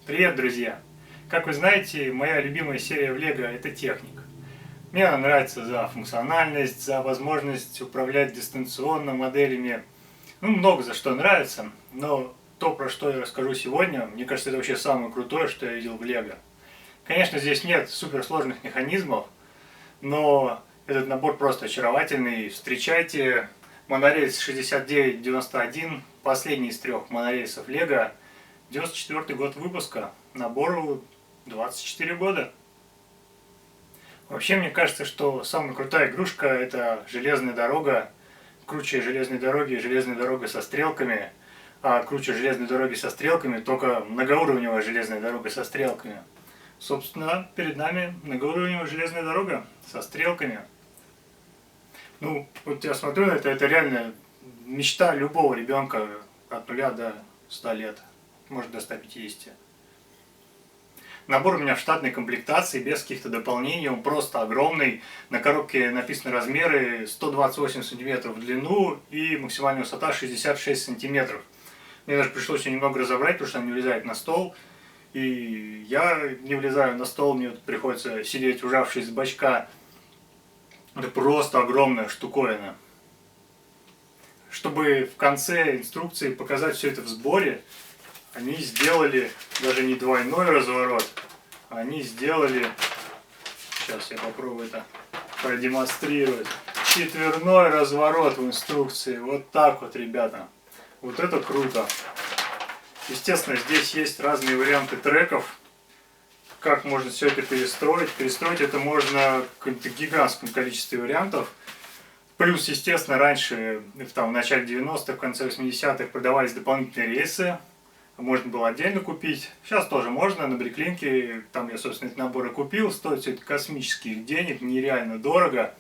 Привет, друзья! Как вы знаете, моя любимая серия в Лего — это Техник. Мне она нравится за функциональность, за возможность управлять дистанционно моделями. Много за что нравится, но то, про что я расскажу сегодня, мне кажется, это вообще самое крутое, что я видел в Лего. Конечно, здесь нет суперсложных механизмов, но этот набор просто очаровательный. Встречайте монорельс 6991, последний из трех монорельсов Лего, 94 год выпуска, набору 24 года. Вообще, мне кажется, что самая крутая игрушка — это железная дорога. Круче железной дорога со стрелками, а круче железной дороги со стрелками только многоуровневая железная дорога со стрелками. Собственно, перед нами многоуровневая железная дорога со стрелками. Вот я смотрю на это реально мечта любого ребенка от 0 до 100 лет, может до 150. Набор у меня в штатной комплектации, без каких-то дополнений, он просто огромный. На коробке написаны размеры: 128 см в длину и максимальная высота 66 см. Мне даже пришлось ее немного разобрать, потому что она не влезает на стол. И я не влезаю на стол, мне приходится сидеть, ужавшись с бочка. Это просто огромная штуковина. Чтобы в конце инструкции показать все это в сборе, они сделали даже не двойной разворот, они сделали, сейчас я попробую это продемонстрировать, четверной разворот в инструкции. Вот так вот, ребята. Вот это круто. Естественно, здесь есть разные варианты треков, как можно все это перестроить. Перестроить это можно в гигантском количестве вариантов. Плюс, естественно, раньше, в начале 90-х, в конце 80-х продавались дополнительные рейсы. Можно было отдельно купить. Сейчас тоже можно, на Бриклинке. Там я, собственно, эти наборы купил. Стоит все это космических денег, нереально дорого.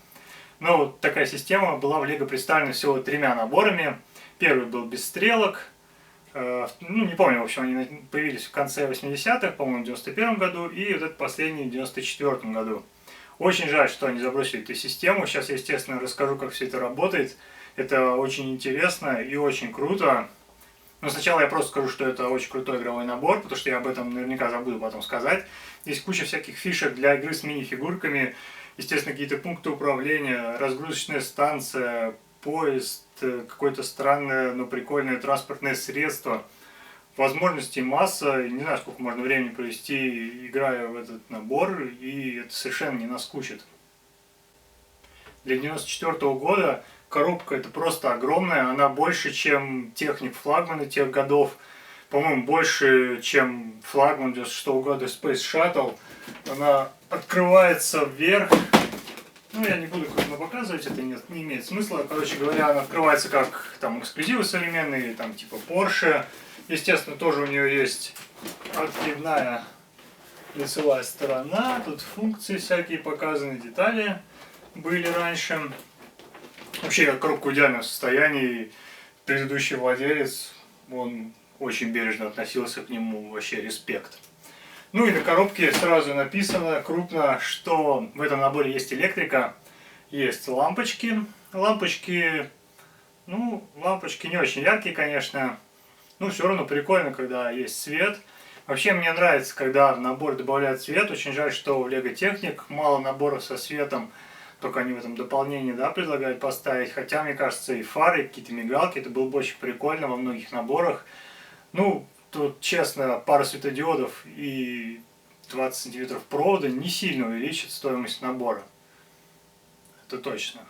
Но вот такая система была в Лего представлена всего 3 наборами. Первый был без стрелок. Не помню, в общем, они появились в конце 80-х, по-моему, в 91 году. И вот этот последний в 94 году. Очень жаль, что они забросили эту систему. Сейчас я, естественно, расскажу, как все это работает. Это очень интересно и очень круто. Но сначала я просто скажу, что это очень крутой игровой набор, потому что я об этом наверняка забуду потом сказать. Здесь куча всяких фишек для игры с мини-фигурками. Естественно, какие-то пункты управления, разгрузочная станция, поезд, какое-то странное, но прикольное транспортное средство. Возможностей масса, не знаю, сколько можно времени провести, играя в этот набор, и это совершенно не наскучит. Для 94 года коробка это просто огромная, она больше, чем Техник флагмана тех годов, по-моему, больше, чем флагман 96 года Space Shuttle. Она открывается вверх. Я не буду крупно показывать, это не имеет смысла. Короче говоря, она открывается как эксклюзивы современные, типа Porsche. Естественно, тоже у нее есть откидная лицевая сторона. Тут функции всякие показаны, детали были раньше. Вообще, коробка в идеальном состоянии. Предыдущий владелец, он очень бережно относился к нему, вообще респект. И на коробке сразу написано крупно, что в этом наборе есть электрика, есть лампочки. Лампочки не очень яркие, конечно. Все равно прикольно, когда есть свет. Вообще, мне нравится, когда в набор добавляют свет. Очень жаль, что в Lego Technic мало наборов со светом. Только они в этом дополнении, предлагают поставить. Хотя, мне кажется, и фары, и какие-то мигалки, это было бы очень прикольно во многих наборах. Тут, честно, пара светодиодов и 20 сантиметров провода не сильно увеличит стоимость набора. Это точно.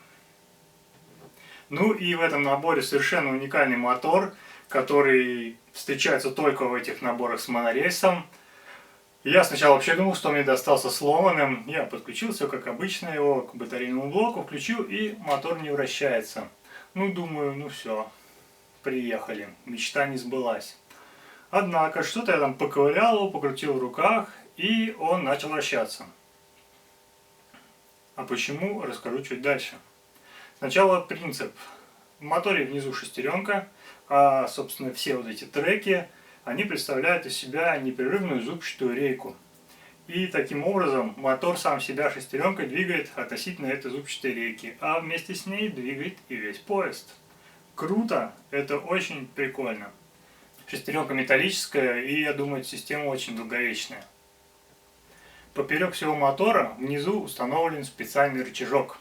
И в этом наборе совершенно уникальный мотор, который встречается только в этих наборах с монорельсом. Я сначала вообще думал, что мне достался сломанным. Я подключил все как обычно его к батарейному блоку, включил, и мотор не вращается. Думаю, все, приехали, мечта не сбылась. Однако, что-то я поковырял его, покрутил в руках, и он начал вращаться. А почему, расскажу чуть дальше. Сначала принцип. В моторе внизу шестеренка, а, собственно, все вот эти треки, они представляют из себя непрерывную зубчатую рейку. И таким образом мотор сам себя шестеренкой двигает относительно этой зубчатой рейки, а вместе с ней двигает и весь поезд. Круто, это очень прикольно. Шестеренка металлическая, и я думаю, эта система очень долговечная. Поперек всего мотора внизу установлен специальный рычажок.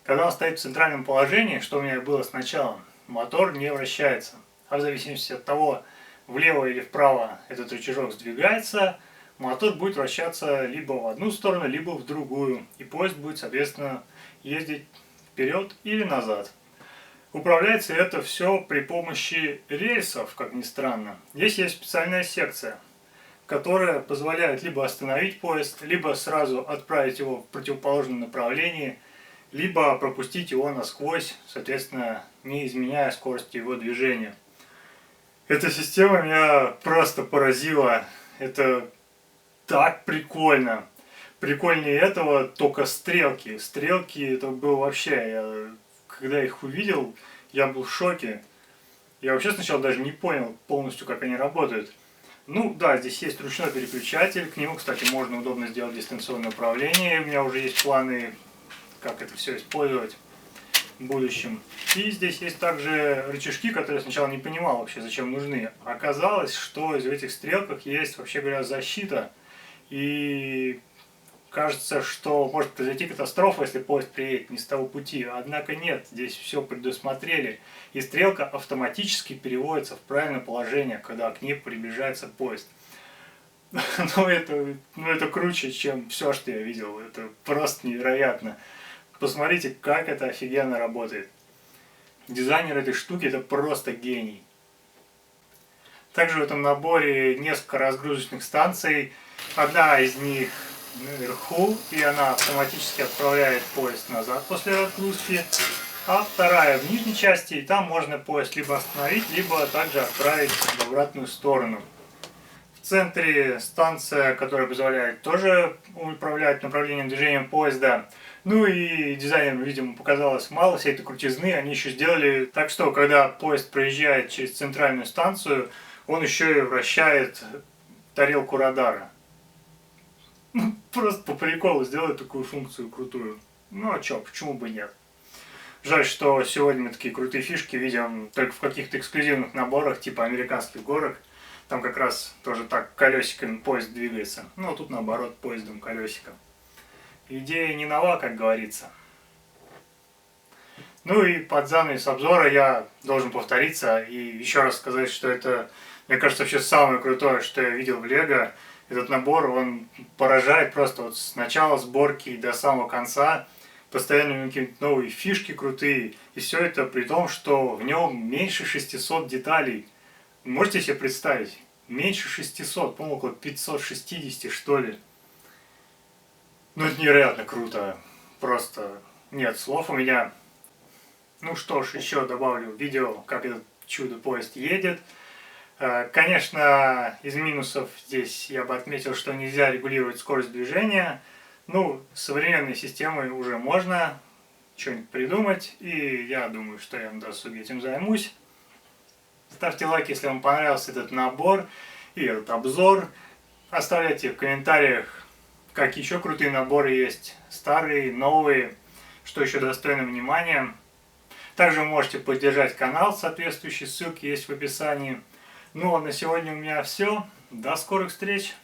Когда он стоит в центральном положении, что у меня было сначала, мотор не вращается. А в зависимости от того, влево или вправо этот рычажок сдвигается, мотор будет вращаться либо в одну сторону, либо в другую. И поезд будет, соответственно, ездить вперед или назад. Управляется это все при помощи рельсов, как ни странно. Здесь есть специальная секция, которая позволяет либо остановить поезд, либо сразу отправить его в противоположном направлении, либо пропустить его насквозь, соответственно, не изменяя скорости его движения. Эта система меня просто поразила. Это так прикольно. Прикольнее этого только стрелки. Стрелки, это было вообще... Когда их увидел, я был в шоке. Я вообще сначала даже не понял полностью, как они работают. Ну да, здесь есть ручной переключатель. К нему, кстати, можно удобно сделать дистанционное управление. У меня уже есть планы, как это все использовать в будущем. И здесь есть также рычажки, которые я сначала не понимал вообще, зачем нужны. Оказалось, что в этих стрелках есть, вообще говоря, защита. И кажется, что может произойти катастрофа, если поезд приедет не с того пути. Однако нет, здесь все предусмотрели. И стрелка автоматически переводится в правильное положение, когда к ней приближается поезд. Но это круче, чем все, что я видел. Это просто невероятно. Посмотрите, как это офигенно работает. Дизайнер этой штуки — это просто гений. Также в этом наборе несколько разгрузочных станций. Одна из них наверху, и она автоматически отправляет поезд назад после разгрузки, а вторая в нижней части, и там можно поезд либо остановить, либо также отправить в обратную сторону. В центре станция, которая позволяет тоже управлять направлением движения поезда. Ну и дизайнерам, видимо, показалось мало всей этой крутизны, они еще сделали так, что когда поезд проезжает через центральную станцию, он еще и вращает тарелку радара. Просто по приколу сделать такую функцию крутую. Ну а чё, почему бы нет? Жаль, что сегодня мы такие крутые фишки видим только в каких-то эксклюзивных наборах, типа американских горок. Там как раз тоже так колесиками поезд двигается. Ну а тут наоборот, поездом колесиком. Идея не нова, как говорится. Ну и под занавес обзора я должен повториться и еще раз сказать, что это, мне кажется, вообще самое крутое, что я видел в Лего. Этот набор, он поражает просто вот с начала сборки до самого конца. Постоянно какие-то новые фишки крутые. И все это при том, что в нем меньше 600 деталей. Можете себе представить? Меньше 600, по-моему, около 560, что ли. Ну, это невероятно круто. Просто нет слов у меня. Ну что ж, еще добавлю видео, как этот чудо-поезд едет. Конечно, из минусов здесь я бы отметил, что нельзя регулировать скорость движения. Ну, с современной системой уже можно что-нибудь придумать. И я думаю, что я на досуге этим займусь. Ставьте лайк, если вам понравился этот набор и этот обзор. Оставляйте в комментариях, какие еще крутые наборы есть. Старые, новые, что еще достойно внимания. Также вы можете поддержать канал, соответствующие ссылки есть в описании. Ну а на сегодня у меня все. До скорых встреч!